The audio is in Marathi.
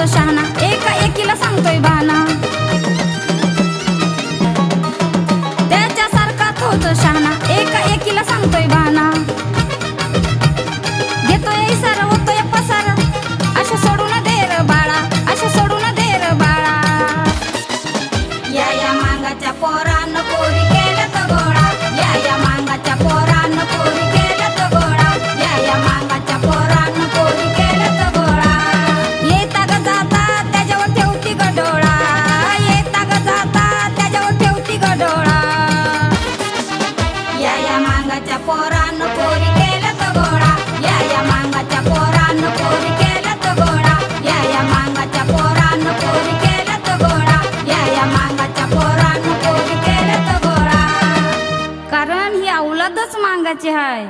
तोच शहाणा, एका एकीला सांगतोय बहाणा, त्याच्यासारखा तोच शहाणा, एका एकीला सांगतोय बहाणा, घेतोय इसारा होतोय पसारा, अशा सोडून दे र बाळा, अशा सोडून दे र बाळा. या मांगाच्या पोरानं पोरी केल्यात गोळा, या मांगाच्या पोरानं पोरी केल्यात गोळा, या मांगाच्या पोरानं पोरी केल्यात गोळा. येता ग जाता त्याच्यावर ठेवती ग डोळा, येता ग जाता त्याच्यावर ठेवती ग डोळा. या मांगाच्या पोरानं पोरी केल्यात गोळा, या मांगाच्या पोरानं पोरी केल्यात गोळा, या मांगाच्या पोरानं पोरी केल्यात गोळा, या मांगाच्या पोरानं पोरी केल्यात गोळा. कारण ही औलादच मांगाची आहे.